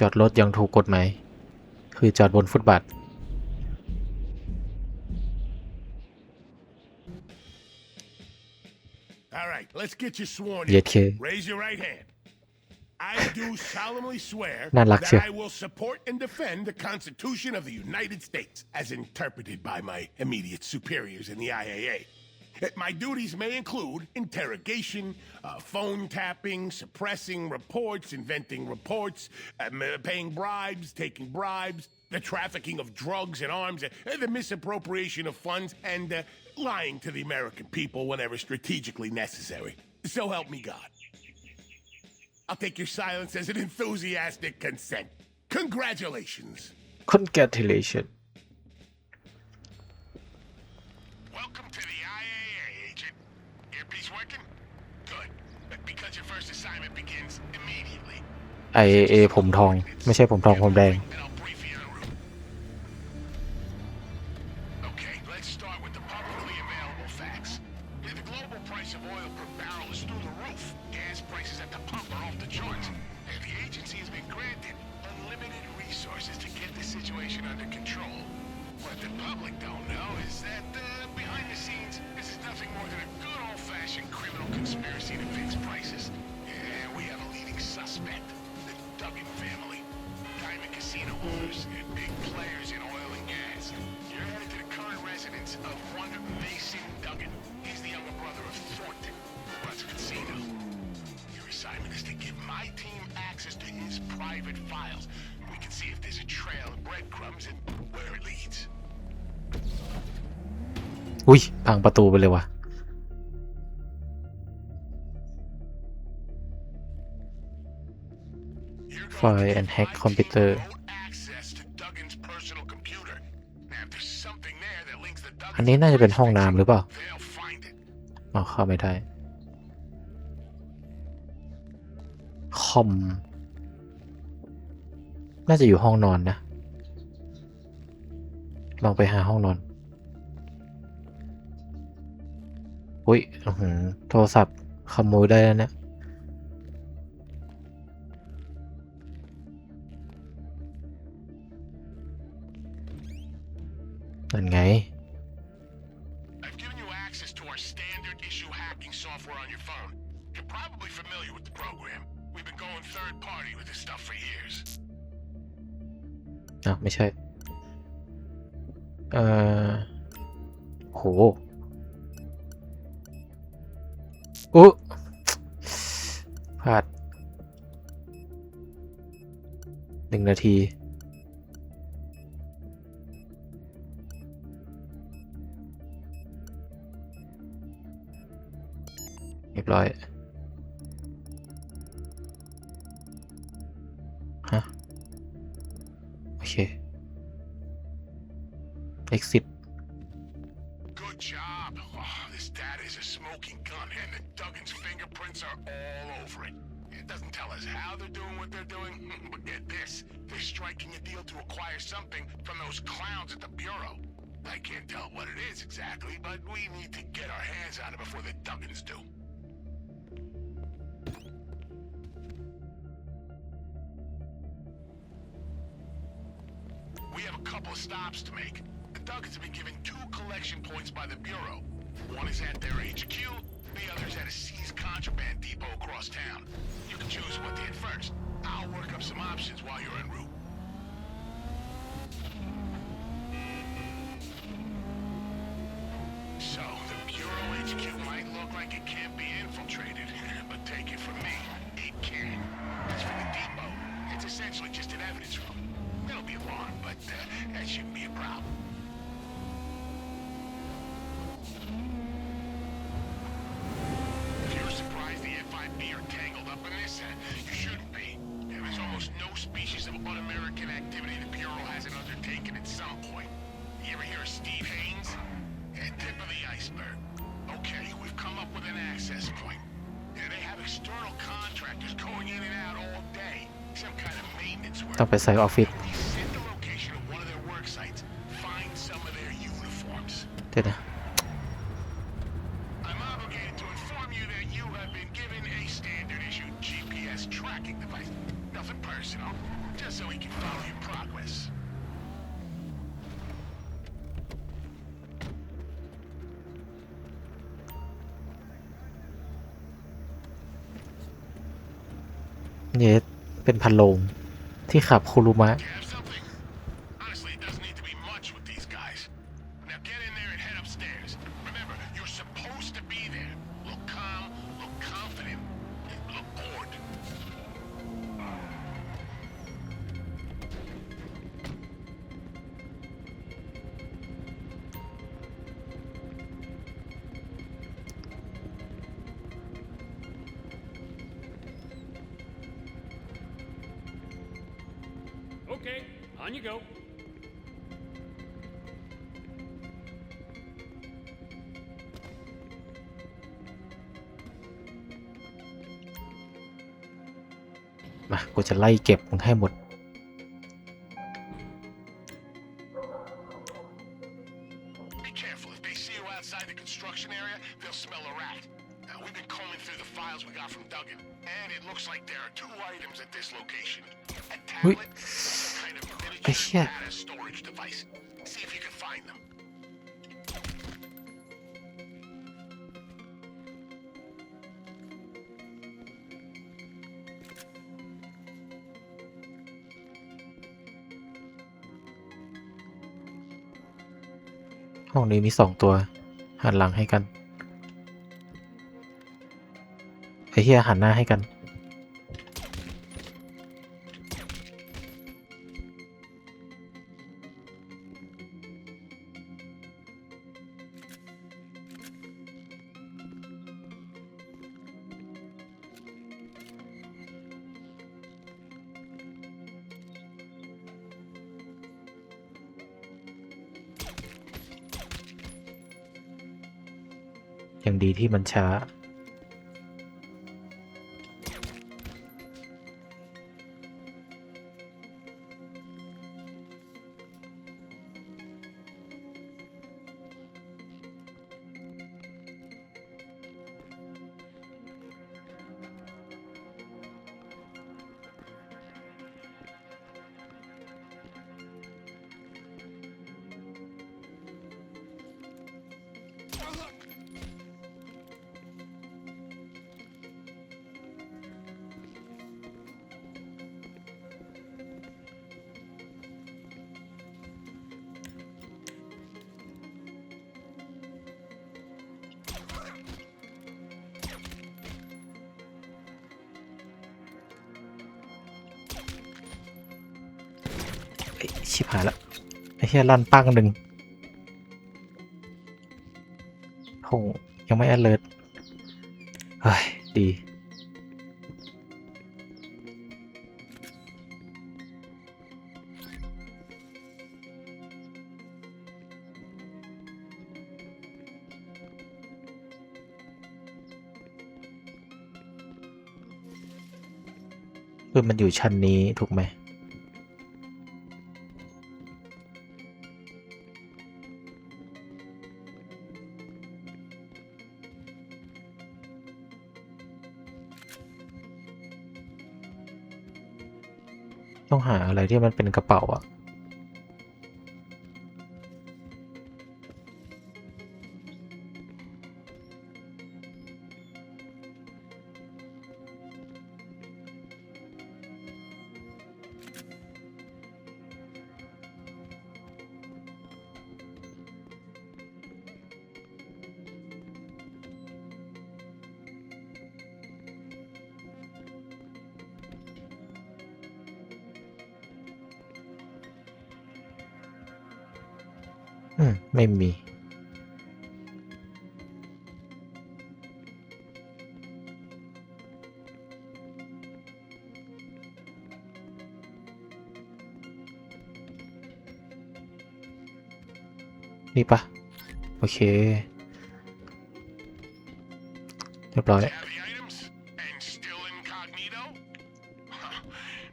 จอดรถอย่างถูกกฎหมายคือจอดบนฟุตบาท All right, let's get you sworn in. เย็ดเค Raise your right hand. I do solemnly swear น่ารักเชียว that I will support and defend the Constitution of the United States as interpreted by my immediate superiors in the IAA. My duties may include interrogation, phone tapping, suppressing reports, inventing reports, paying bribes, taking bribes, the trafficking of drugs and arms, the misappropriation of funds, and lying to the American people whenever strategically necessary. So help me God. I'll take your silence as an enthusiastic consent. Congratulations. Congratulations Welcome to the IAA, Agent. Earpiece working? Good. Because your first assignment begins immediately. IAA ผมทองไม่ใช่ผมทองผมแดง And I'll brief you en route. Okay, let's start with the publicly available facts. The global price of oil per barrel is through the roof. Gas prices at the pump are off the charts. And the agency has been granted unlimited resources to get the situation under control. What the public don't know is that behind the scenes, this is nothing more than a good old-fashioned criminal conspiracy to fix prices. And we have a leading suspect, the Duggan family. Diamond casino owners and big players in oil and gas. You're headed to the current residence of one Mason Duggan. He's the younger brother of Thornton, who runs a casino. Your assignment is to give my team access to his private files. We can see if there's a trail of breadcrumbs and where it leads. อุ้ยพังประตูไปเลยว่ะ Fire and hack computer อันนี้น่าจะเป็นห้องน้ำหรือเปล่าอ๋อเข้าไม่ได้คอมน่าจะอยู่ห้องนอนนะลองไปหาห้องนอนอุ้ยโทรศัพท์ขโมยได้แล้วเนี่ยนั่นไง I've given you access to our standard issue hacking software on your phone. You're probably familiar with the program. We've been going third party with this stuff for years. อ่ะไม่ใช่โหอุ๊พลาด1 นาทีเรียบร้อยฮะโอเค exit Good job. Oh, this data is a smoking gun, and the Duggan's fingerprints are all over it. It doesn't tell us how they're doing what they're doing, but get this. They're striking a deal to acquire something from those clowns at the Bureau. I can't tell what it is exactly, but we need to get our hands on it before the Duggans do. We have a couple of stops to make. The Duggans have been given 2 collection points by the Bureau. One is at their HQ, the other is at a seized contraband depot across town. You can choose what to hit first. I'll work up some options while you're en route. So, the Bureau HQ might look like it can't be infiltrated, but take it from me, it can. As for the depot, it's essentially just an evidence room. It'll be alarmed, but that shouldn't be a problem. If you're surprised the FIB are tangled up in this, you shouldn't be. There's almost no species of un-American activity the Bureau hasn't undertaken at some point. You ever hear of Steve Haynes? Tip of the iceberg. Okay, we've come up with an access point. They have external contractors going in and out all day. Some kind of maintenance work. ต้องไปใส่ออฟฟิศ Set the location of one of their work sites. Find some of their uniforms. เดี๋ยวนะ I'm obligated to inform you that you have been given a standard issue GPS tracking device. Nothing personal, just so he can follow your progress. เนี่ยเป็นพันโลงที่ขับคุรุมะ You have something? Honestly, it doesn't need to be much with these guys. Now get in there and head upstairs. Remember, you're supposed to be there. Look calm, look confident, look bored. โอเค on you go. มากูจะไล่เก็บมึงให้หมด Be careful. If they see you outside the construction area, they'll smell a rat. Now, we've been combing through the files we got from Duggan, and it looks like there are 2 items at this location. A Wait. tablet, some kind of I miniature hear- data storage device. See if you can find them. ห้องนี้มี2 ตัวหันหลังให้กันไอ้เหี้ยหันหน้าให้กัน อย่างดีที่มันช้า ชิบหายละไอ้เหี้ยลั่นปั้งหนึ่งโหยังไม่ alert เฮ้ยดีคือมันอยู่ชั้นนี้ถูกไหมต้องหาอะไรที่มันเป็นกระเป๋าอะไม่มี นี่ปะโอเค เรียบร้อย Have the items? And still incognito?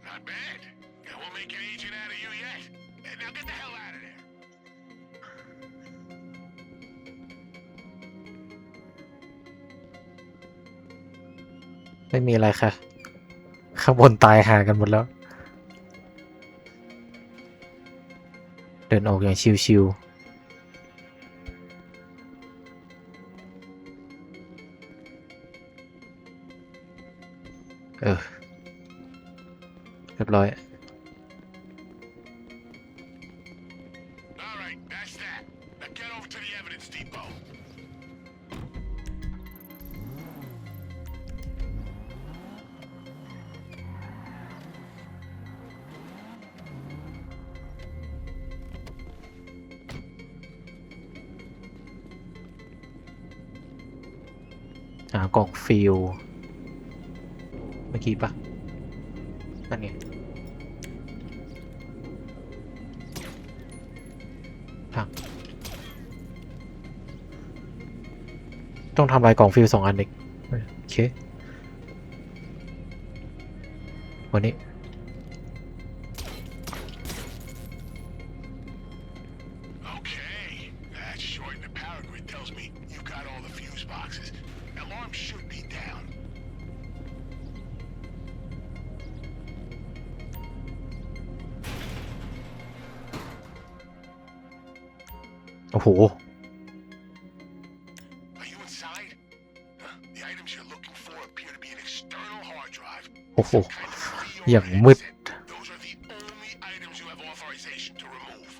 Not bad. Yeah, we'll make an agent out of you yet. Now get the hell out of there. ไม่มีอะไรค่ะ ไป ข้างบนตายหากันหมดแล้ว เดินออกอย่างชิวๆเรียบร้อย All right, that's that. Now get over to the evidence depot. หากล่องฟิลเมื่อกี้ปะนั่นไงทางต้องทำลายกล่องฟิล2 อันอีกโอเควันนี้ Okay, that's short, and the power grid tells me you got all the fuse boxes. Alarm should be down. โอ้โห Are you inside? The items you're looking for appear to be an external hard drive. โอ้โห Kind of อย่างมืด Those are the only items you have authorization to remove.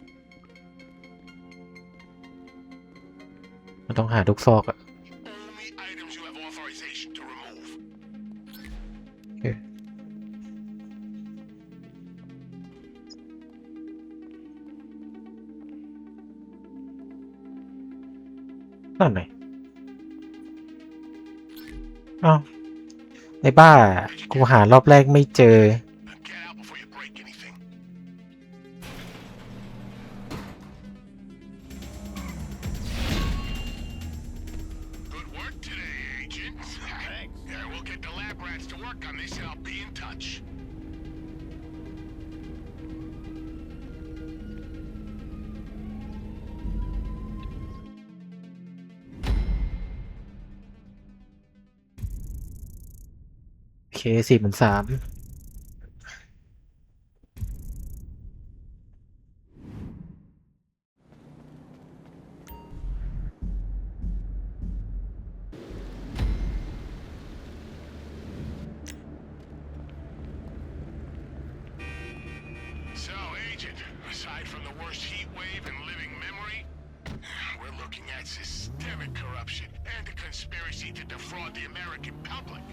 มันต้องหาทุกซอกอะ Only items you have authorization to remove. โอเคนั่นไหนอ้าวไอ้บ้า กูหารอบแรกไม่เจอ Now get out before you break anything. Good work today, Agent. Thanks. Yeah, we'll get the lab rats to work on this and I'll be in touch. โอเค43,000 So, Agent, aside from the worst heat wave in living memory, we're looking at systemic corruption and a conspiracy to defraud the American public.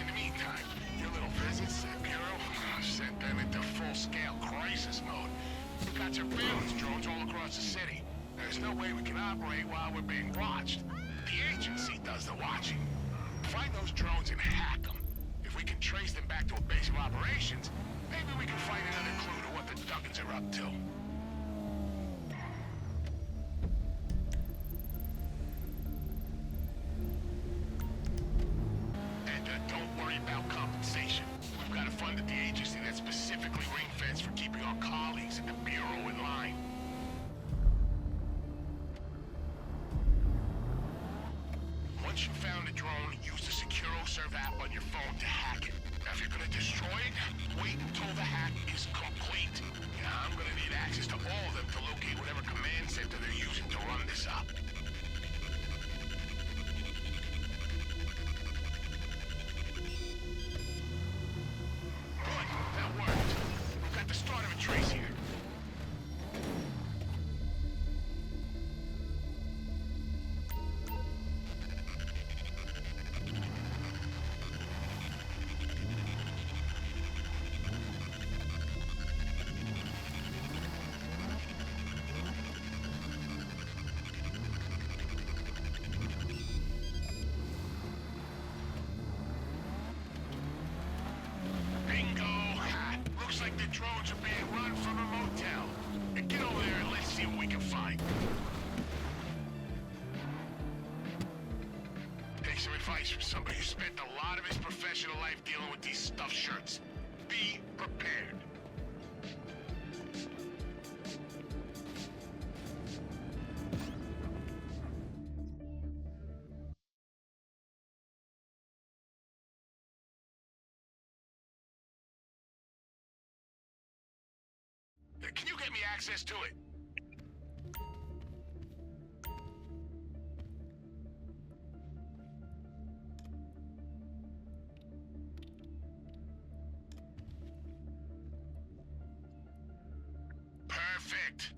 In the meantime, your little visits to the Bureau sent them into full-scale crisis mode. We've got surveillance drones all across the city. There's no way we can operate while we're being watched. The agency does the watching. Find those drones and hack them. If we can trace them back to a base of operations, maybe we can find another clue to what the Duggins are up to. And don't worry about compensation. We've got a fund at the agency that's specifically ring-fenced for keeping our colleagues at the Bureau in line. Once you found the drone, use the SecuroServe app on your phone to hack it. Now, if you're gonna destroy it, wait until the hack is complete. I'm gonna need access to all of them to locate whatever command center they're using to run this up. Good, that worked. We've got the start of a trace here. Bingo! Looks like the drones are being run from a motel. Get over there and let's see what we can find. Take some advice from somebody who spent a lot of his professional life dealing with these stuffed shirts. Be prepared. Can you get me access to it? Perfect.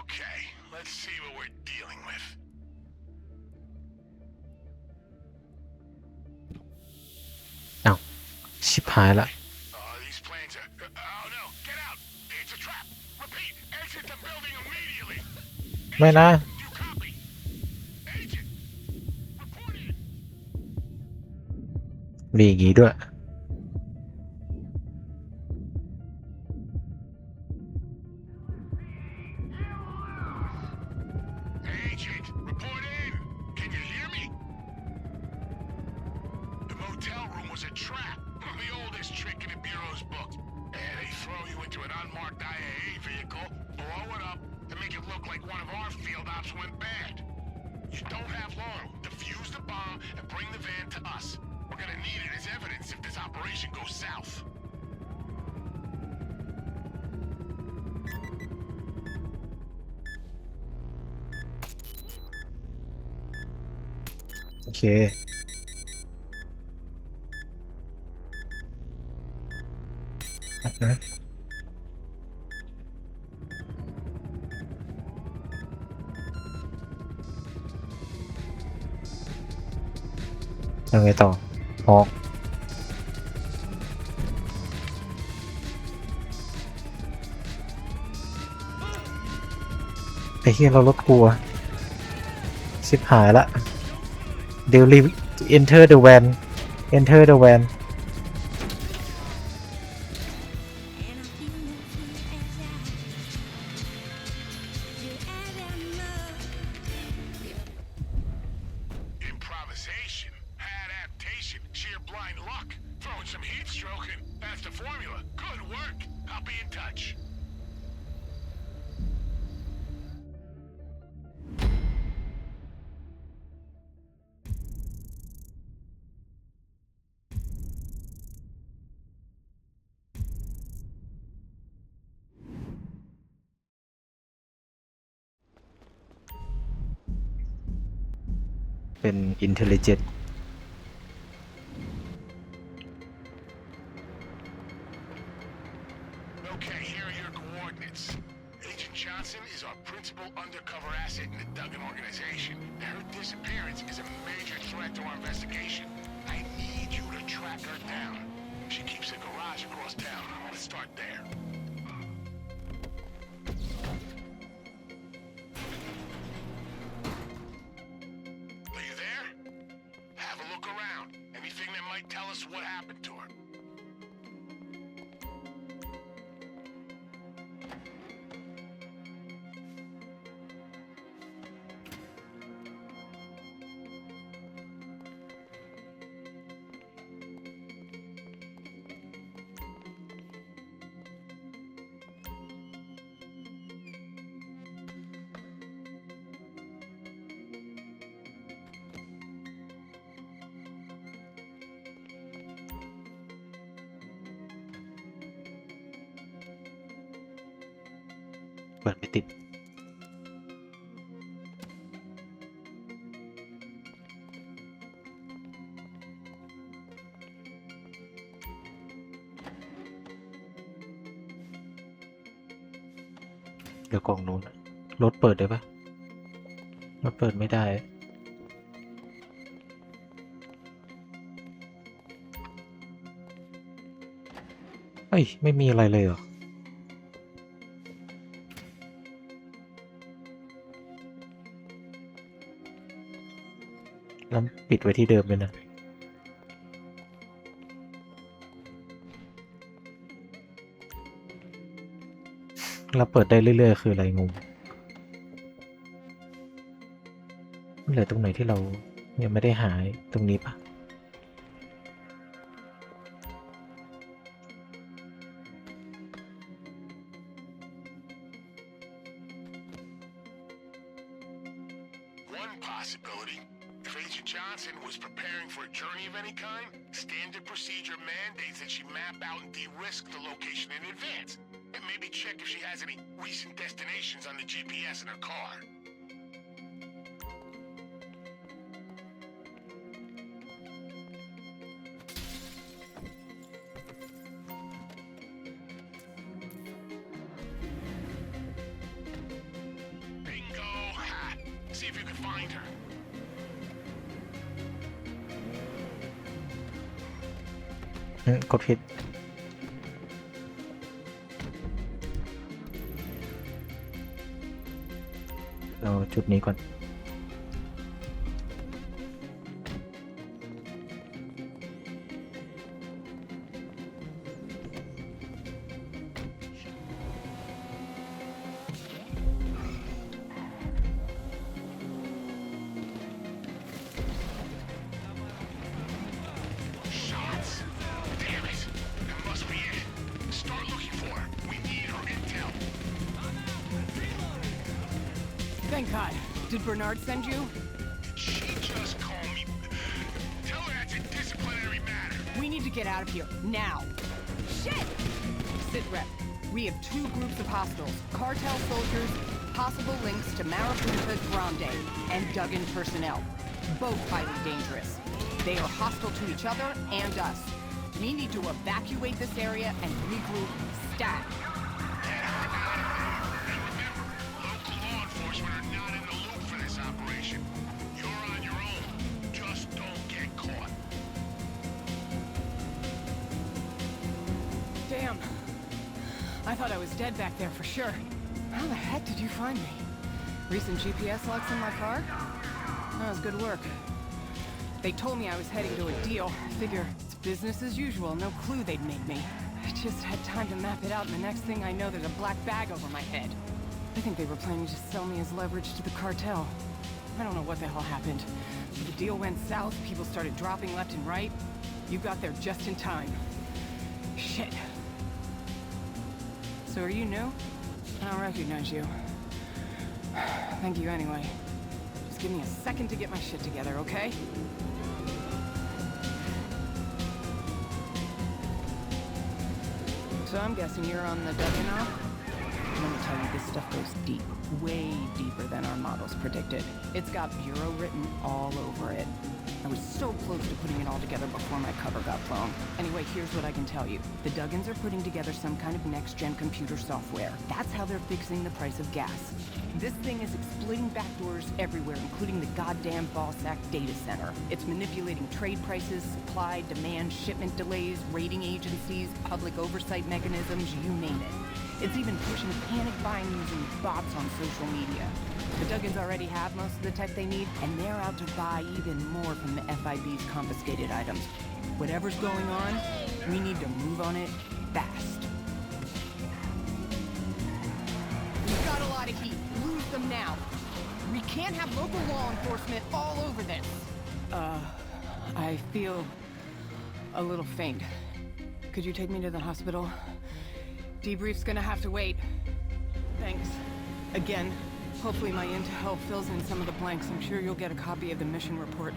Okay, let's see what we're dealing with. อ้าวชิบหายละ These planes are... oh no, get out! It's a trap! Repeat, exit the building immediately! ไม่นะ Do you copy? Agent! Report in! มีอย่างงี้ด้วย Agent, report in! Can you hear me? The motel room was a trap. The oldest trick in the Bureau's book. They throw you into an unmarked IAA vehicle, blow it up, and make it look like one of our field ops went bad. You don't have long. Defuse the bomb and bring the van to us. We're gonna need it as evidence if this operation goes south. โอเคนะ ยังไงต่อฮอกไอ้เหี้ยเรารถทัวร์ชิบหายละ Daily enter the van enter the van Improvisation, adaptation, sheer blind luck. Throwing some heat stroking. That's the formula. Good work. I'll be in touch. เป็น intelligent Okay, here are your coordinates. Agent Johnson is our principal undercover asset in the Duggan organization. Her disappearance is a major threat to our investigation. I need you to track her down. She keeps a garage across town. Let's start there. Are you there? Have a look around. Anything that might tell us what happened to her.เปิดไม่ติดเดี๋ยวกล่องนู้นรถเปิดได้ปะรถเปิดไม่ได้เฮ้ยไม่มีอะไรเลยเหรอแล้วปิดไว้ที่เดิมเลยนะเราเปิดได้เรื่อยๆคืออะไรงงมันเหลือตรงไหนที่เรายังไม่ได้หายตรงนี้ปะ One possibility, if Agent Johnson was preparing for a journey of any kind, standard procedure mandates that she map out and de-risk the location in advance. It Maybe check if she has any recent destinations on the GPS in her car. Bingo! Ha! See if you can find her. กดผิดเราจุดนี้ก่อนThank God. Did Bernard send you? She just called me. Tell her that's a disciplinary matter. We need to get out of here, now. Shit! Sit rep. We have 2 groups of hostiles. Cartel soldiers, possible links to Mariposa Grande, and Duggan personnel. Both highly dangerous. They are hostile to each other and us. We need to evacuate this area and regroup stat. Get her out of there. And remember, local law enforcement are not in the loop for this operation. You're on your own. Just don't get caught. Damn. I thought I was dead back there for sure. How the heck did you find me? Recent GPS logs in my car? That was good work. They told me I was heading to a deal. Figure it's business as usual. No clue they'd make me. I just had time to map it out, and the next thing I know, there's a black bag over my head. I think they were planning to sell me as leverage to the cartel. I don't know what the hell happened. The deal went south, people started dropping left and right. You got there just in time. Shit. So are you new? I don't recognize you. Thank you anyway. Just give me a second to get my shit together, okay? So I'm guessing you're on the Duggan op? Let me tell you, this stuff goes deep. Way deeper than our models predicted. It's got Bureau written all over it. I was so close to putting it all together before my cover got blown. Anyway, here's what I can tell you. The Duggans are putting together some kind of next-gen computer software. That's how they're fixing the price of gas. This thing is exploiting backdoors everywhere, including the goddamn Ballsack data center. It's manipulating trade prices, supply, demand, shipment delays, rating agencies, public oversight mechanisms, you name it. It's even pushing panic buying using bots on social media. The Duggans already have most of the tech they need, and they're out to buy even more from the FIB's confiscated items. Whatever's going on, we need to move on it fast. We've got a lot of heat. Lose them now. We can't have local law enforcement all over this. I feel a little faint. Could you take me to the hospital? Debrief's gonna have to wait. Thanks. Again. Hopefully my intel fills in some of the blanks. I'm sure you'll get a copy of the mission report.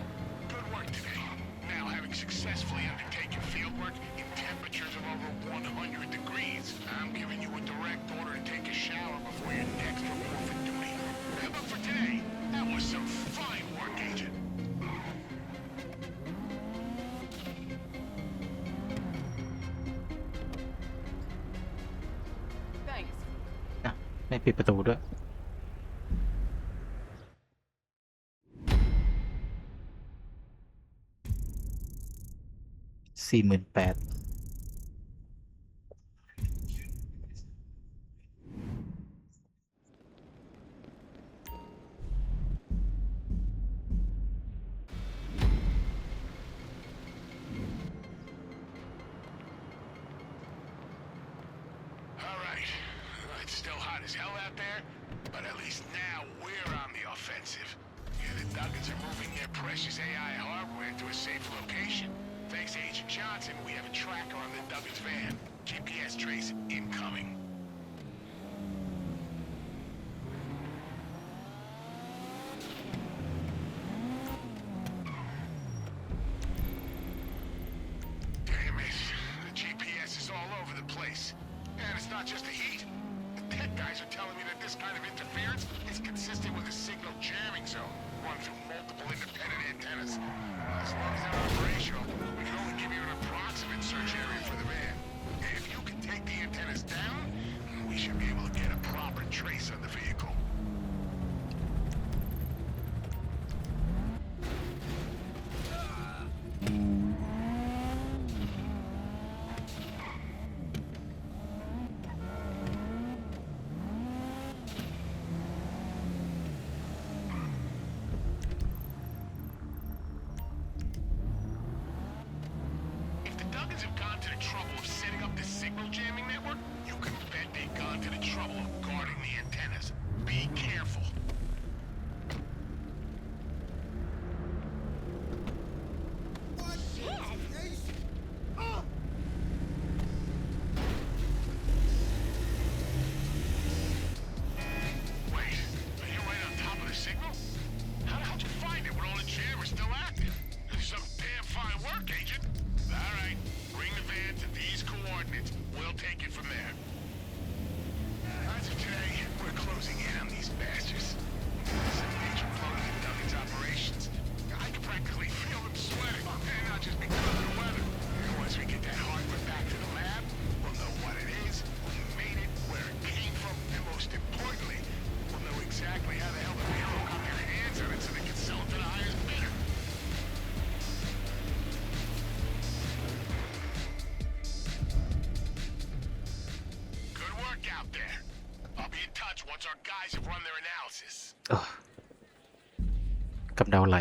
Good work today. Now, having successfully undertaken fieldwork in temperatures of over 100 degrees, I'm giving you a direct order to take a shower before your next report for duty. But for today, that was some fine work, Agent. Thanks. ไม่ปิดประตูด้วย48,000It's still hot as hell out there, but at least now we're on the offensive. Yeah, the Duggans are moving their precious AI hardware to a safe location. Thanks to Agent Johnson, we have a tracker on the Duggans van. GPS trace incoming. Damn it. The GPS is all over the place. And it's not just the heat. The tech guys are telling me that this kind of interference is consistent with a signal jamming zone, run through multiple independent antennas. As long as they're operational, we can only give you an approximate search area for the van. If you can take the antennas down, we should be able to get a proper trace on the vehicle. If the Duggins have gone to the trouble of setting up this signal jamming network, you can bet they've gone to the trouble of guarding the antennas. Be careful. Wait, are you right on top of the signal? How the hell did you find it when all the jammers still active? This is some damn fine work, Agent. All right, bring the van to these coordinates. We'll take it from there. As of today, we're closing in on these bastards. It's a major blow to the Duggins operations. I can practically feel them sweating, and not just because of the weather. And once we get that hardware back to the lab, we'll know what it is, who made it, where it came from, and most importantly, we'll know exactly how the hell the Bureau got their hands on it so they can sell it to the highest bidder. Good work out there. I'll be in touch once our guys have run their analysis. กับดาวไหล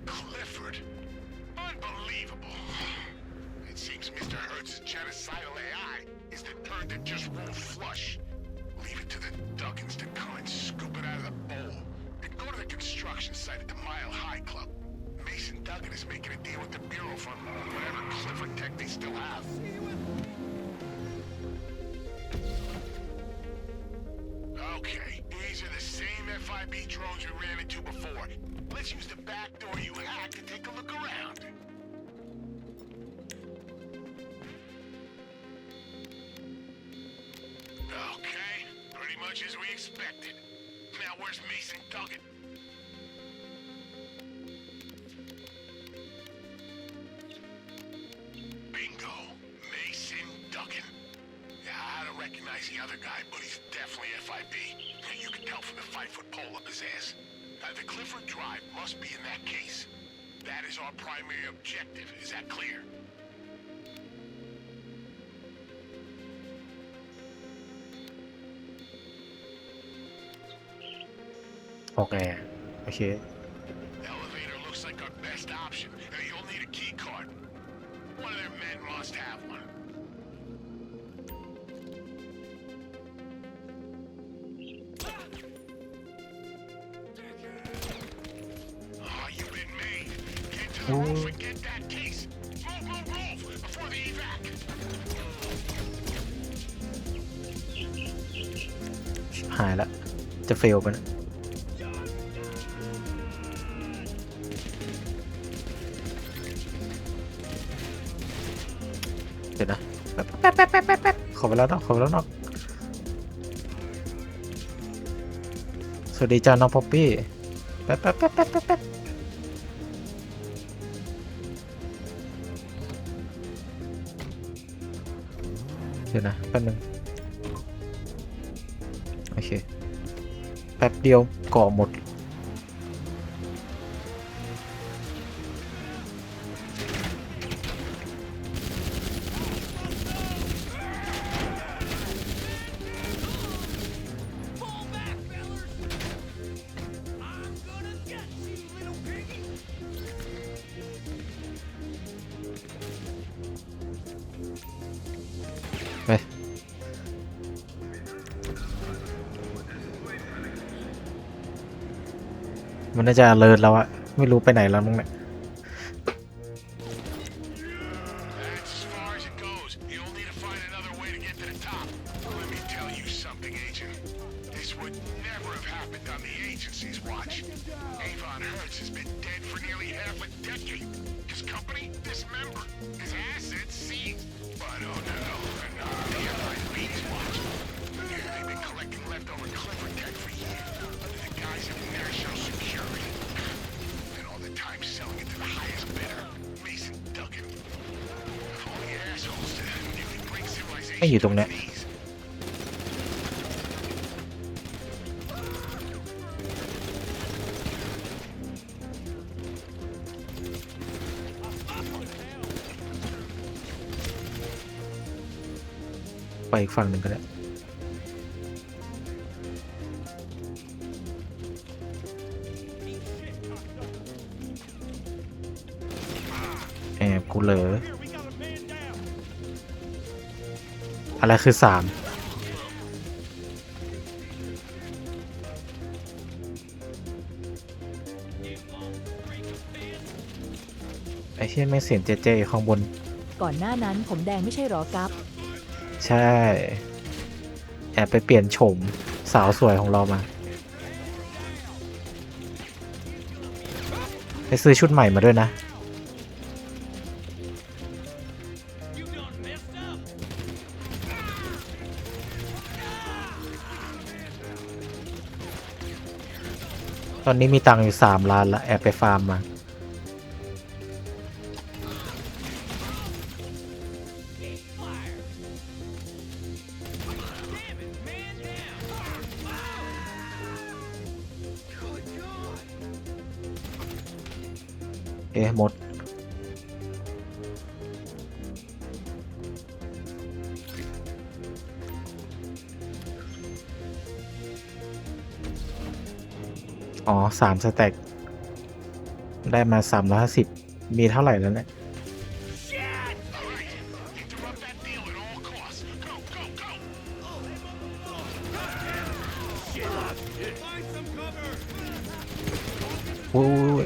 Clifford. Unbelievable. It seems Mr. Hertz's genocidal AI is the turd that just won't flush. Leave it to the Duggins to come and scoop it out of the bowl. And go to the construction site at the Mile High Club. Mason Duggan is making a deal with the Bureau for whatever Clifford tech they still have. Okay, these are the same FIB drones we ran into before. Let's use the back door you hacked to take a look around. Okay, pretty much as we expected. Now where's Mason Duggan? Bingo, Mason Duggan. Yeah, I don't recognize the other guy, but he's definitely FIB. You can tell from the 5-foot pole up his ass. The Clifford Drive must be in that case. That is our primary objective. Is that clear?ออกไงอะโอเค Elevator looks like our best option. You'll need a key card. One of their men must have one. Oh, you've been made. Get to the roof and get that case. Move before the evac. ชิบหายละจะเฟลไปนะเดี๋ยวนะแป๊บขอไปแล้วเนาะสวัสดีจ้าน้องป๊อปปี้แป๊บเดี๋ยวนะแป๊บนึงโอเคแป๊บเดียวก่อหมดไป มันน่าจะเลิศแล้วอะไม่รู้ไปไหนแล้วมั้งเนี่ย That's as far as it goes. You'll need to find another way to get to the top. Let me tell you something, Agent. This would never have happened on the agency's watch. Avon Hertz has been dead for nearly half a decade. His company dismembered. His assets seized. But oh no, not on the FIB's watch. Yeah, they've been collecting leftover Clifford tech for years under the guise of national security. And all the time selling it to the highest bidder, Mason Duggan. Only assholes that nearly bring ไม่ civilization อยู่ตรง to เนี้ย its knees. ไปอีกฝั่งหนึ่งก็ได้แอบกูเหลออะไรคือ3ไอ้เชี่ยไม่เสียงเจ๊ๆข้างบน ก่อนหน้านั้นผมแดงไม่ใช่หรอครับ ใช่ แอบไปเปลี่ยนโฉมสาวสวยของเรามา ไปซื้อชุดใหม่มาด้วยนะ ตอนนี้มีตังค์อยู่3 ล้านละแอบไปฟาร์มมา หมด อ๋อ3 สแต็กได้มา350มีเท่าไหร่แล้วเนี่ย Interrupt that deal at all costs. Go, go, go! Find some cover! โอ้ย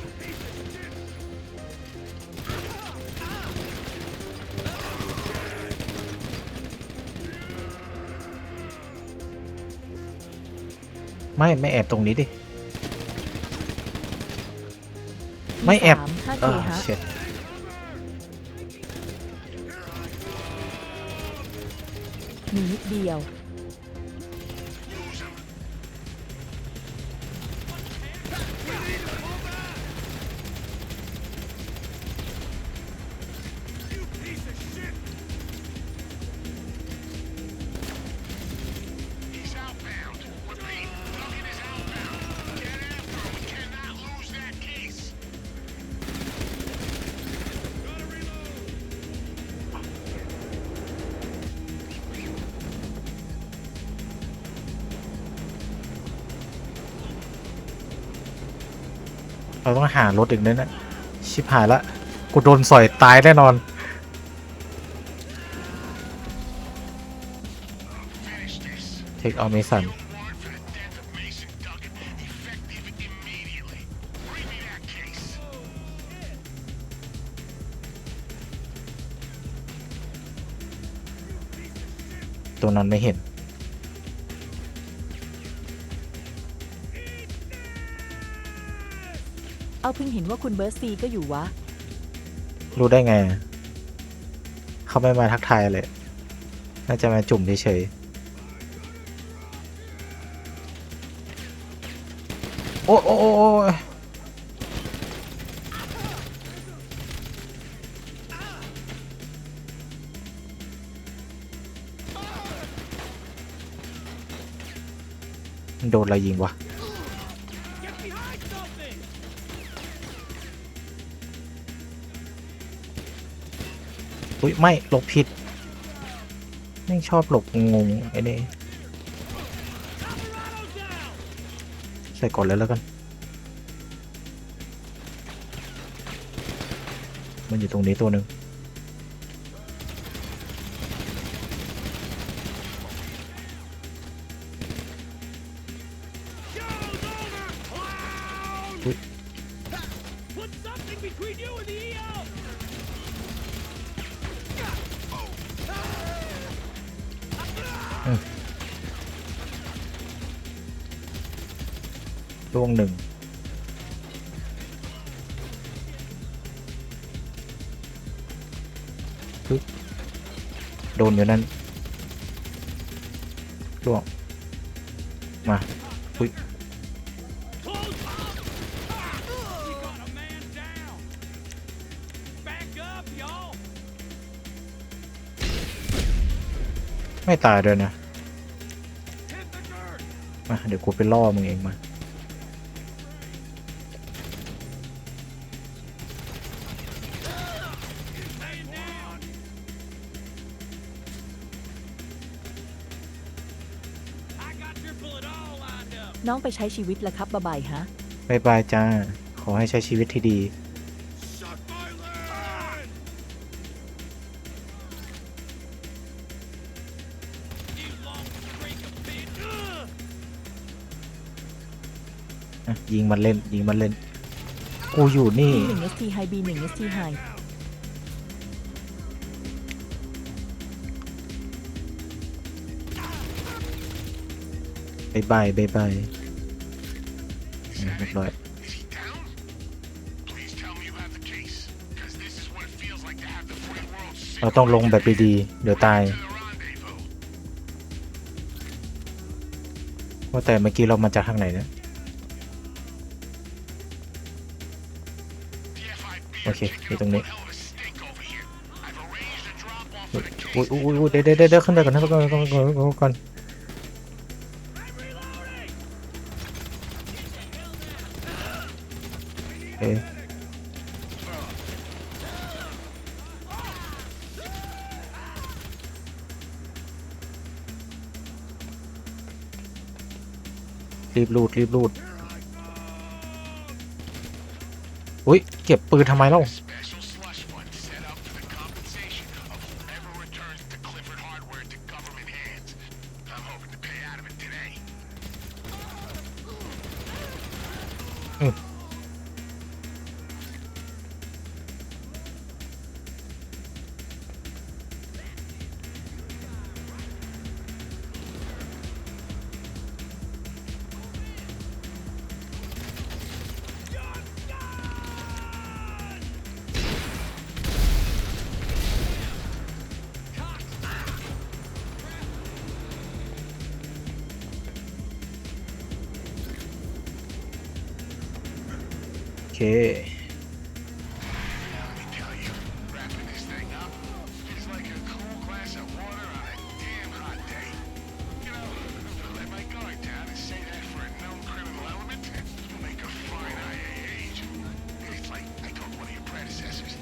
ไม่แอบตรงนี้ดิ ไม่แอบ 5K ฮะ เช็ด มีนิดเดียว He's outbound. Repeat, Duggan is outbound. Get after him. We cannot lose that case. เราต้องหารถอีกนิดนะชิบหายละ กูโดนสอยตายแน่นอน Finish this. เทคเอาเมสัน Warrant for the death of Mason Duggan. Effective immediately. Bring me that case. ตรงนั้นไม่เห็น เอาเพิ่งเห็นว่าคุณเบิร์ตซีก็อยู่วะ รู้ได้ไง เขาไม่มาทักทายเลย น่าจะมาจุ่มเฉยๆ โอ้ยโดนอะไรยิงวะ Get behind something! อุ้ยไม่หลบผิด ไม่ชอบหลบงงไอ้นี่ ใส่ก่อนเลยแล้วกัน มันอยู่ตรงนี้ตัวหนึ่ง อุ๊ย between you and the EO! ล่วงหนึ่งปึ๊บโดนอยู่นั่นล่วงมาอุ๊ย Close up! We got a man down! Back up, y'all! ไม่ตายด้วยนะ Hit the dirt! มาเดี๋ยวกูไปล่อมึงเองมา Stay down! น้องไปใช้ชีวิตแล้วครับบ๊ายบายฮะ บายบายจ้า ขอให้ใช้ชีวิตที่ดี Suck my land! You long streak of bitch! อ่ะยิงมันเล่น ยิงมันเล่น กูอยู่นี่ B1 ST High B1 ST High บายบายบายบายเรียบร้อย Is he down? Please tell me you have the case, because this is what it feels like to have the free world เราต้องลงแบบดีๆ เดี๋ยวตาย to the rendezvous. ว่าแต่เมื่อกี้เรามาจากทางไหนเนี่ย The FIB โอเค are อยู่ kicking ตรง up นี้ one hell of a stink over here. I've arranged a drop-off for the อุ้ย case. อุ้ยอุ้ยเดี๋ยวขึ้นไปก่อนนะก่อน เอ๊ะรีบรูดอุ้ยเก็บปืนทำไมเล่า Special slush fund set up for the compensation of whoever returns the Clifford hardware to government hands. I'm hoping to pay out of it today. โอเค Let me tell you, wrapping this thing up is like a cool glass of water on a damn hot day. You know, let my guard down and say that for a known criminal element, you'll make a fine IA agent. It's like I told one of your predecessors,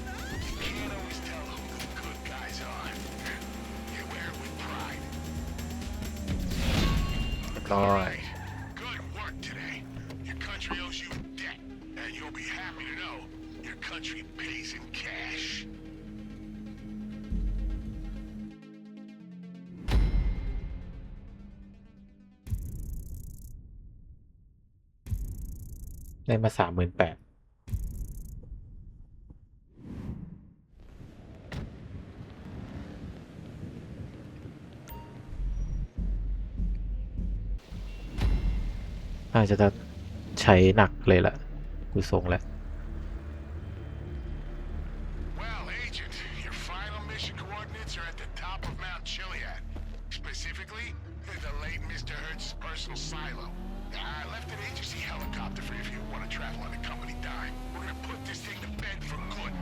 you can't always tell who the good guys are. You wear it with pride. เรียบร้อย Good work today. Your country owes you a debt, and you'll be happy to know your country pays in cash. ได้มา38,000น่าจะใช้หนักเลยล่ะ กูส่งแล้ว Well, Agent, your final mission coordinates are at the top of Mount Chiliad. Specifically, the late Mr. Hertz's personal silo. I left an agency helicopter for if you want to travel on a company dime. We're gonna put this thing to bed for good.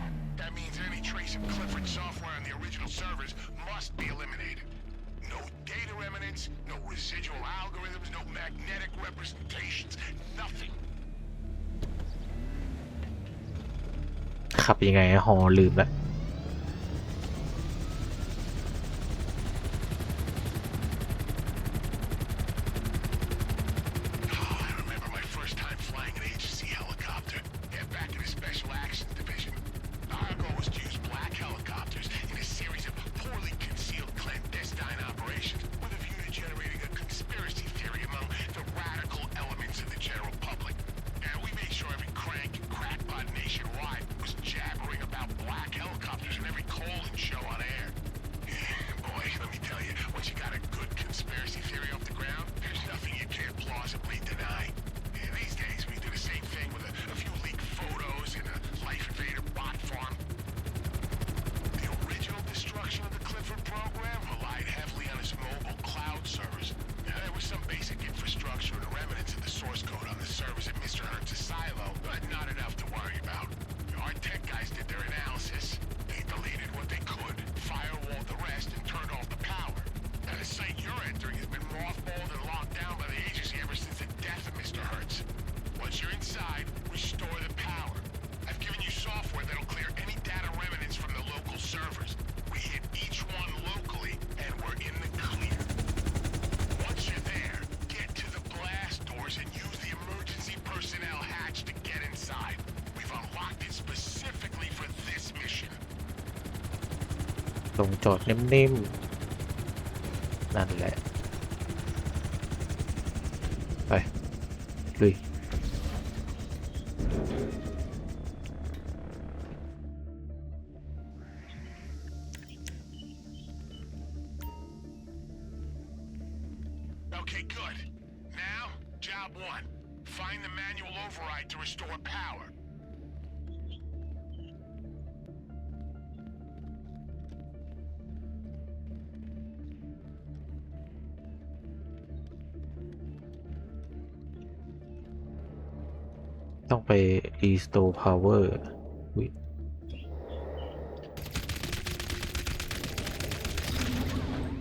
That means any trace of Clifford software on the original servers must be eliminated. No data remnants, no residual algorithms, no magnetic representations, nothing. ขับยังไงฮอลืมละ Oh, I remember my first time flying an agency helicopter. Yeah, back in the Special Actions Division. Our goal was to use black helicopters in a series of poorly concealed clandestine operations with a view to generating a conspiracy theory among the radical elements of the general public. And we made sure every crank and crackpot nationwide was Once you're inside, restore the power. I've given you software that'll clear any data remnants from the local servers. We hit each one locally, and we're in the clear. Once you're there, get to the blast doors and use the emergency personnel hatch to get inside. We've unlocked it specifically for this mission. ลงจอดนิ่มๆนั่นแหละไปลุย Okay, good. Now, job one. Find the manual override to restore power. ต้องไป restore power อุ๊ย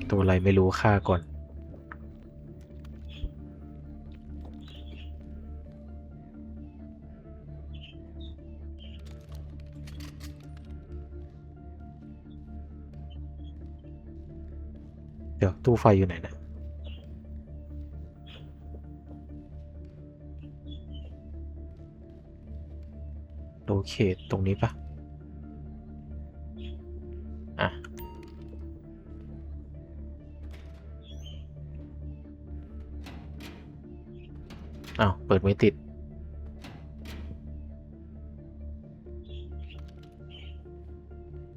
ตัวอะไรไม่รู้ฆ่าก่อน เดี๋ยวตู้ไฟอยู่ไหนนะโลเคตตรงนี้ปะอ่ะอ้าวเปิดไม่ติด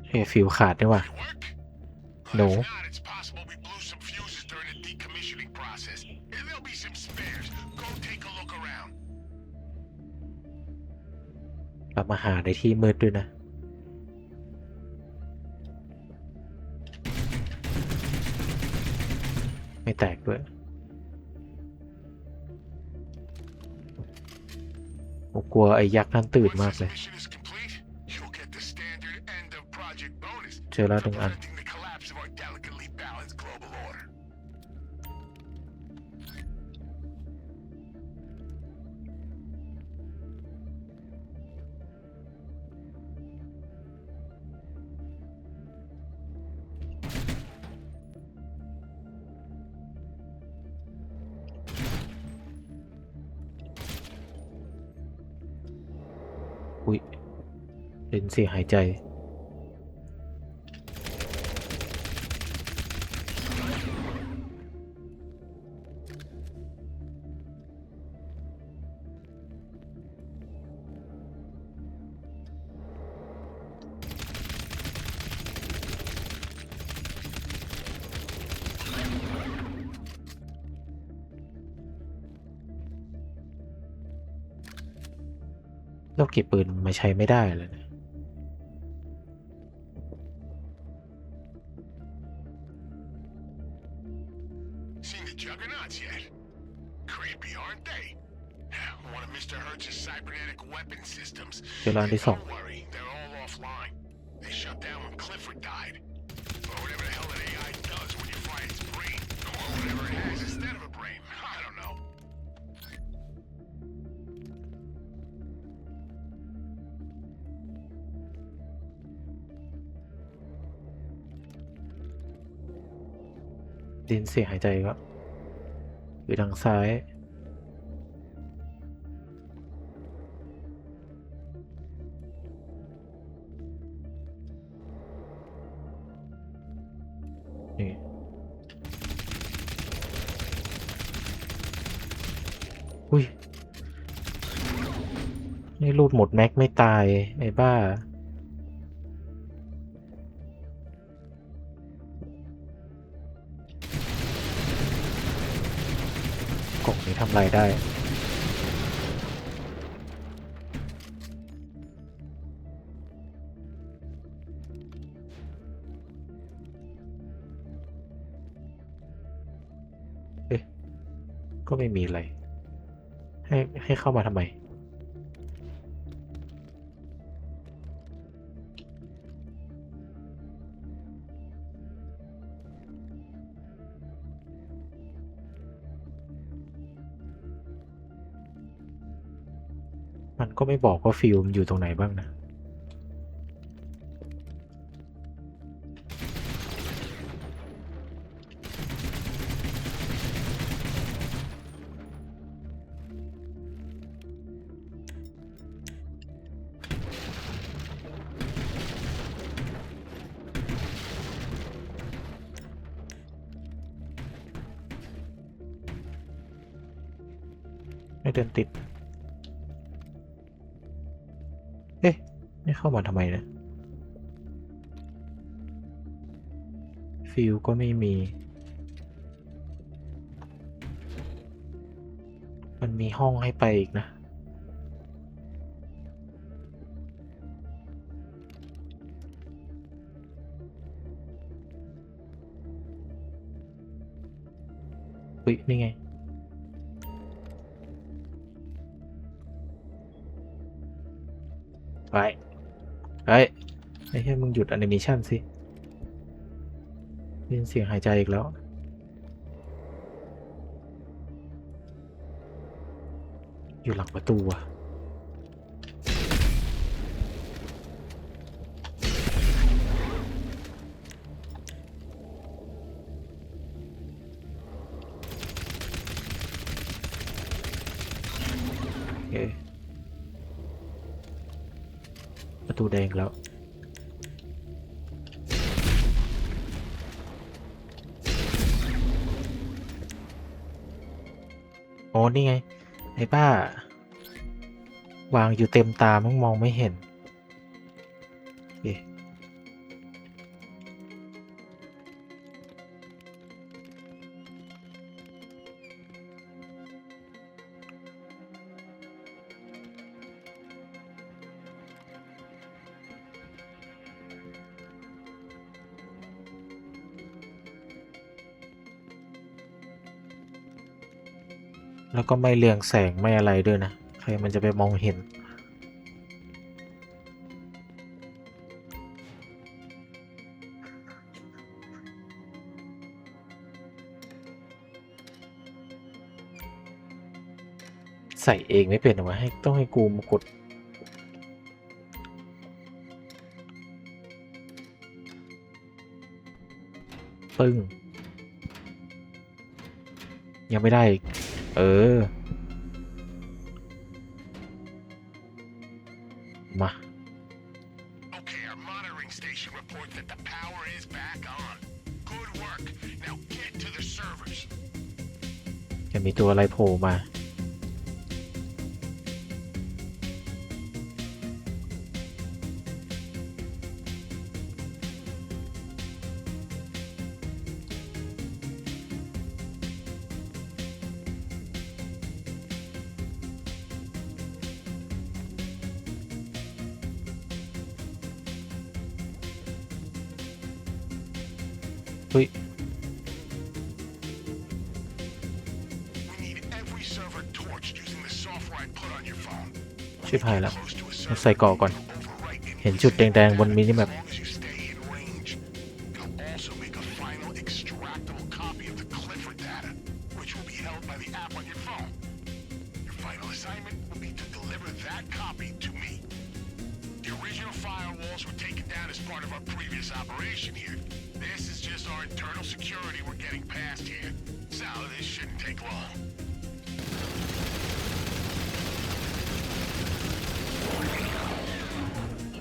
เฮ้ยฟิวขาดนี่ว่ะ It work? No. If not, it's possible we blew some fuses during the decommissioning process. And there'll be some spares. Go take a look around. เรามาหาในที่มืดด้วยนะ ไม่แตกด้วยผมกลัวไอ้ยักษ์นั่นตื่น Once มาก this เลย mission is complete, you'll get the standard end of project bonus เจอแล้ว for 1 อัน preventing the collapse of our delicately balanced global order. อุ๊ยเป็นเสียงหายใจ เราเก็บปืนมาใช้ไม่ได้เลยนะ Seen the juggernauts yet? Creepy, aren't they? One of Mr. Hertz's cybernetic weapon systems. เจอร้านที่ Don't worry, they're all offline. They shut down when Clifford died. Or whatever the hell an AI does when you fry its brain. Or whatever it has instead of a brain. I don't know. ดินเสียงหายใจก็อยู่ทางซ้าย นี่ อุ้ย นี่รูดหมดแม็กไม่ตาย ไอ้บ้า กล่องนี้ทำอะไรได้ เอ๊ะ ก็ไม่มีอะไร ให้เข้ามาทำไม มันก็ไม่บอกว่าฟิลมันอยู่ตรงไหนบ้างนะไม่เดินติดเอ๊ะไม่เข้ามาทำไมนะฟิลก็ไม่มีมันมีห้องให้ไปอีกนะอุ๊ยนี่ไงไปไอ้เหี้ยมึงหยุดแอนิเมชันสิได้ยินเสียงหายใจอีกแล้วอยู่หลังประตูอ่ะโอเคประตูแดงแล้วโอ้นี่ไงไอ้บ้าวางอยู่เต็มตามึงมองไม่เห็นโอเคแล้วก็ไม่เรืองแสงไม่อะไรด้วยนะใครมันจะไปมองเห็นใส่เองไม่เป็นหรอวะให้ต้องให้กูมากดปึ้งยังไม่ได้อีกเออมา Okay, our monitoring station reports that the power is back on. Good work. Now get to the servers. จะมีตัวอะไรโผล่มาเฮ้ย We need every server torched using the software I put on your phone. ชิบหายแล้ว Close to a ต้อง server, ใส่เกาะก่อน overwrite any เห็นจุดแดงๆบนมินิแมป as long as you stay in range. You'll also make a final extractable copy of the Clifford data, which will be held by the app on your phone. Your final assignment will be to deliver that copy to me. The original firewalls were taken down as part of our previous operation here. This is just our internal security we're getting past here. So this shouldn't take long. โอเค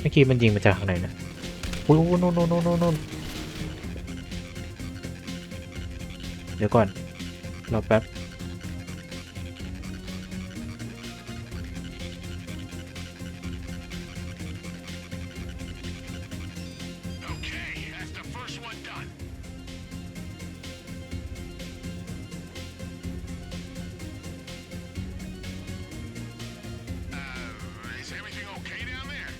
เมื่อกี้มันยิงมาจากข้างไหนนะโอ้โหโน่นโน่นโน่นโน่นเดี๋ยวก่อนรอแป๊บ Okay, that's the first one done. Is everything okay down there?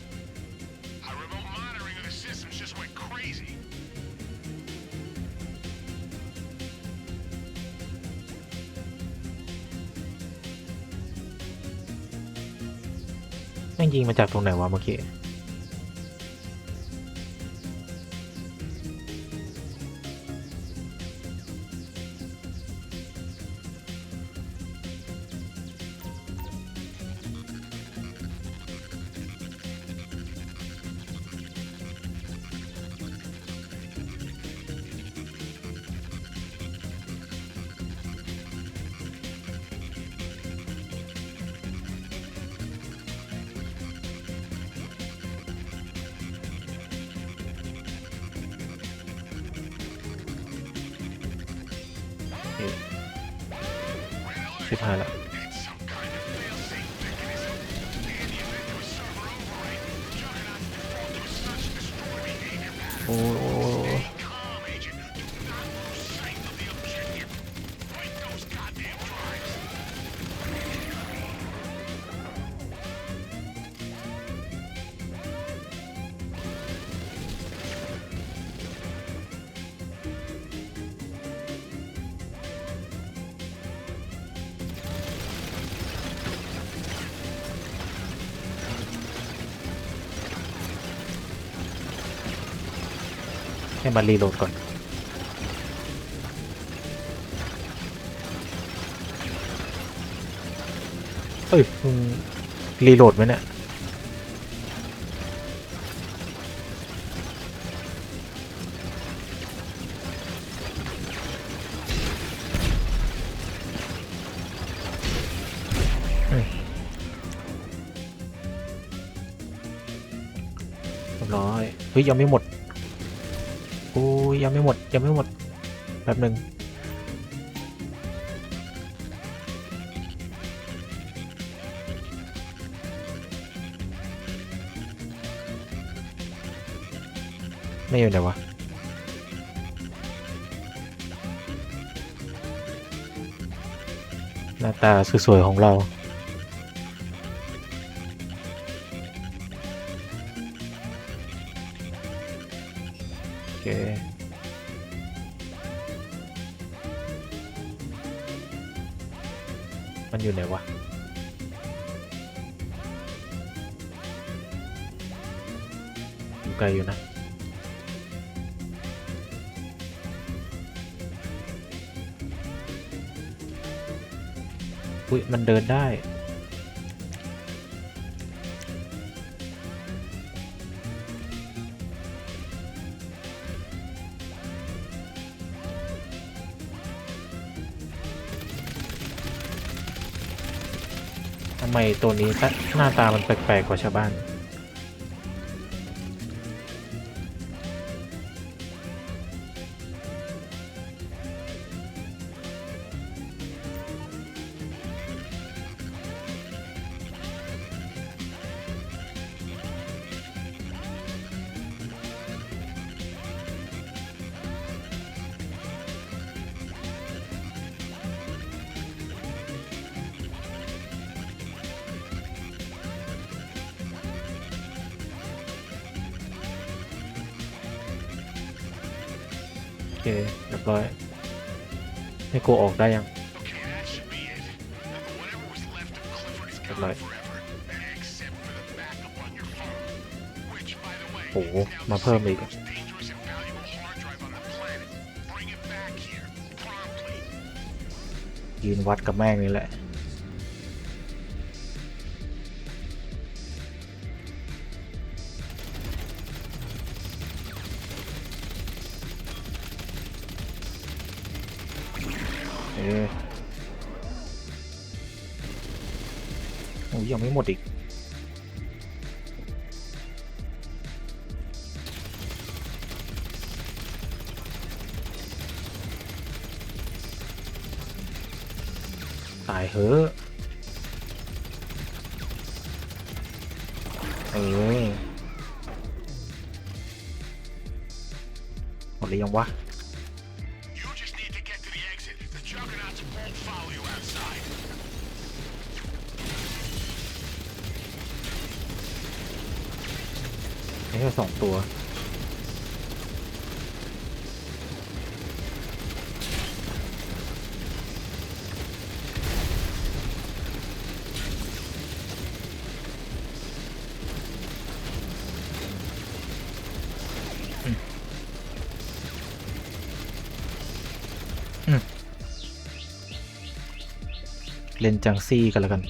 Our remote monitoring of the systems just went crazy. งยิงมาจากตรงไหนวะเมื่อกี้ชิบหายละ It's some kind of fail-safe mechanism. In the event of a server override, Juggernaut's default to a such destroy behavior pattern. โอ้ Stay calm, Agent. Do not lose sight of the objective. Break those goddamn drives. ให้มันรีโหลดก่อนเอ้ยมึงรีโหลดไหมเนี่ยเรียบร้อยเฮ้ยยังไม่หมดโอ้ยยังไม่หมดยังไม่หมดแป๊บหนึ่งไม่อยู่ไหนวะหน้าตาสวยๆของเราโอเคมันอยู่ไหนวะอยู่ไกลอยู่นะอุ๊ยมันเดินได้ทำไมตัวนี้หน้าตามันแปลกๆกว่าชาวบ้านโอเคเรียบร้อยให้กูออกได้ยัง Okay, that should be it. Whatever was left of Clifford is Good gone night. forever, except for the backup on your phone. Which, by the way, โอ้โห is now มา the เพิ่มอีก most dangerous and valuable hard drive on the planet. Bring it back here, promptly. ยืนวัดกับแม่งนี่แหละโอ้ยยังไม่หมดอีกตายเหอะหมดหรือยังวะ You just need to get to the exit. The Juggernauts won't follow you outside. แค่2 ตัว เล่นจังซี่กันแล้วกัน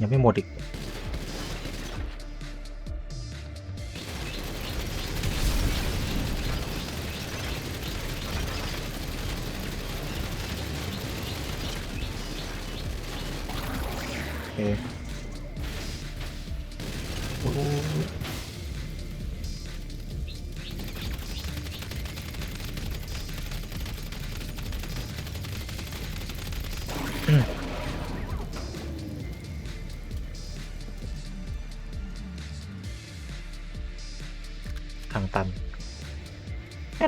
ยังไม่หมดอีกโอเคโอ้ยทางตัน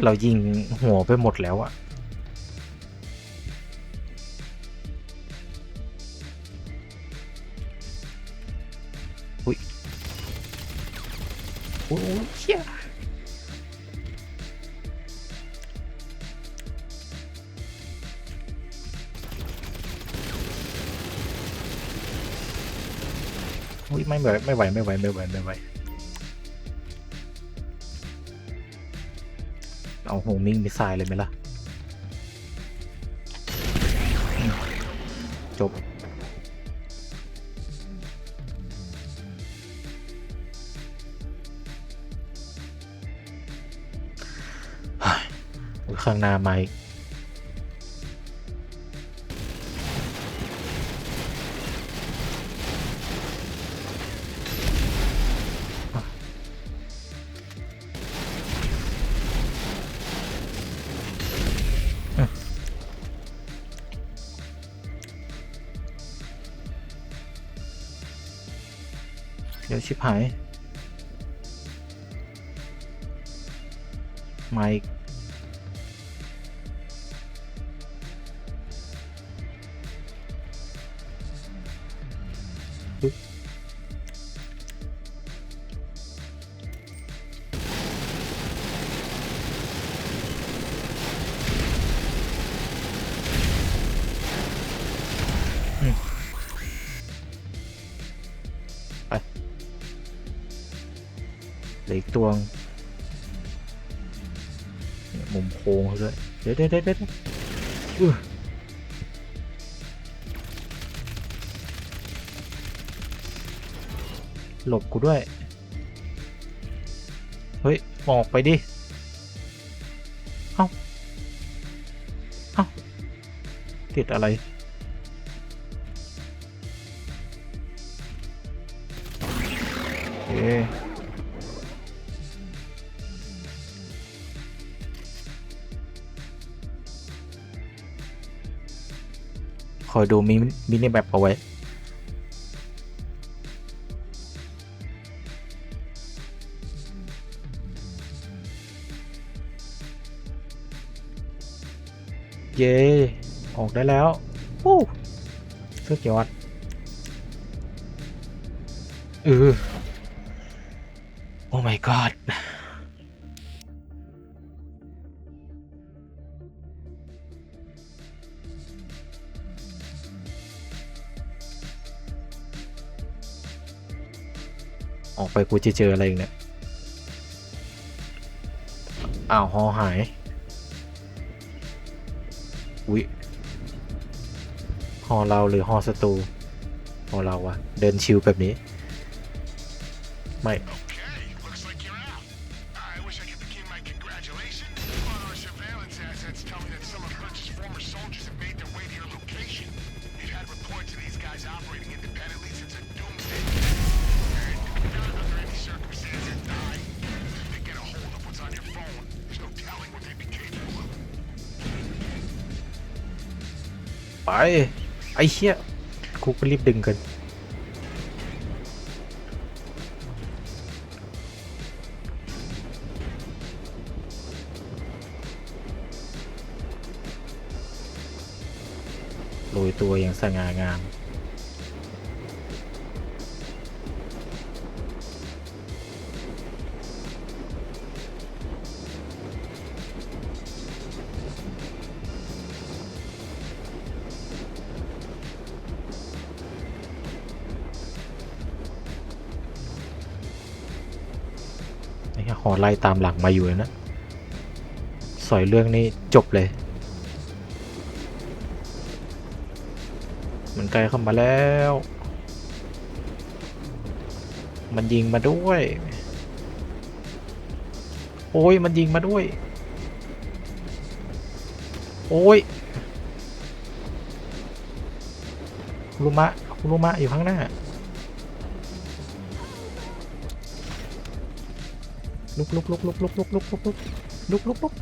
เรายิงหัวไปหมดแล้วอะอุ้ยโอ้ยเชี่ยอุ้ยไม่ไหวไม่ไหวไม่ไหวไม่ไหวไม่ไหวเอาโฮมิงมิสไซล์เลยไหมล่ะจบข้างหน้าไมค์เดี๋ยวชิบหายไมค์เหลืออีกตัวมุมโค้งเลยเดี๋ยวหลบกูด้วย เฮ้ยออกไปดิ เอ้าติดอะไรเอ๊คอยดูมินิแมปเอาไว้เย่ออกได้แล้ววู้สุดยอดโอ้ my god ออกไปกูจะเจออะไรอีกเนี่ยอ้าวฮอหายอุ๊ยฮอเราหรือฮอศัตรูฮอเราอะเดินชิวแบบนี้ไม่ Okay, looks like you're out. I wish I could begin my congratulations, but our surveillance assets tell me that some of Hurt's former soldiers have made their way to your location. We've had reports of these guys operating independently since a doomsday. And not under any circumstances die. If they get a hold of what's on your phone, there's no telling what they'd be capable of. ไปไอ้เหี้ยกูก็รีบดึงกันโรยตัวอย่างสง่างามหอไล่ตามหลังมาอยู่นะสอยเรื่องนี้จบเลย มันไกลเข้ามาแล้ว มันยิงมาด้วย โอ้ยมันยิงมาด้วย โอ้ยคุรุมะคุรุมะอยู่ข้างหน้าลุก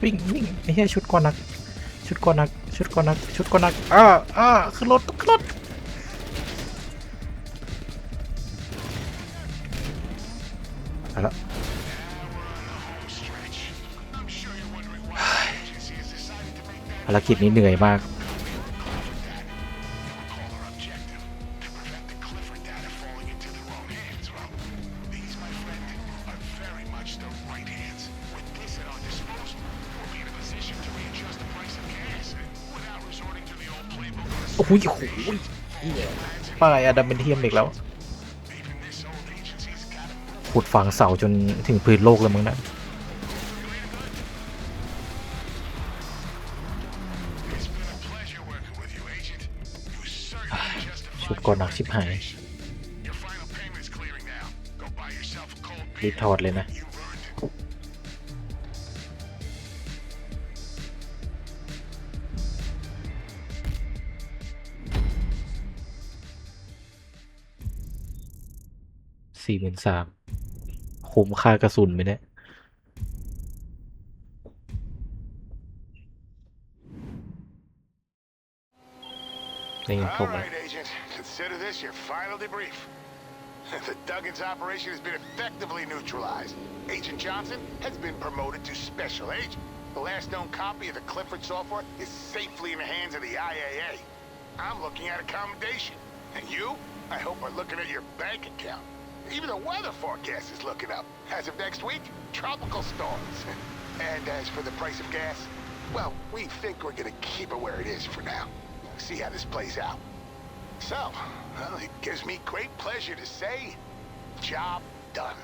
วิ่งไอ้เหี้ยชุดก่อนหนักขึ้นรถเอาละ ภารกิจนี้เหนื่อยมาก โอ้โหป้ายอะดัมเบลเทียมอีกแล้ว ขุดฝังเสาจนถึงพื้นโลกแล้วมึงนะ ชุดก่อนหนักชิบหาย รีบถอดเลยนะ 43,000คุ้มค่ากระสุนไหมเนี่ย นี่ผ All ม right, Agent. Consider this your final debrief. The Duggins operation has been effectively neutralized. Agent Johnson has been promoted to Special Agent. The last known copy of the Clifford software is safely in the hands of the IAA. I'm looking at a commendation. And you, I hope, are looking at your bank account. Even the weather forecast is looking up. As of next week, tropical storms. And as for the price of gas, well, we think we're gonna keep it where it is for now. See how this plays out. So, well, it gives me great pleasure to say, job done.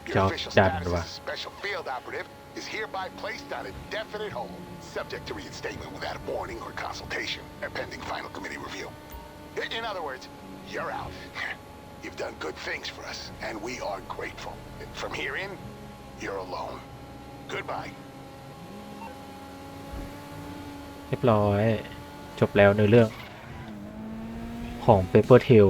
Your Job official done, status right. as a special field operative is hereby placed on indefinite hold, subject to reinstatement without a warning or consultation, and pending final committee review. In other words, you're out. You've done good things for us, and we are grateful. From here in, you're alone. Goodbye. เรียบร้อย จบแล้วในเรื่องของ Paper Tail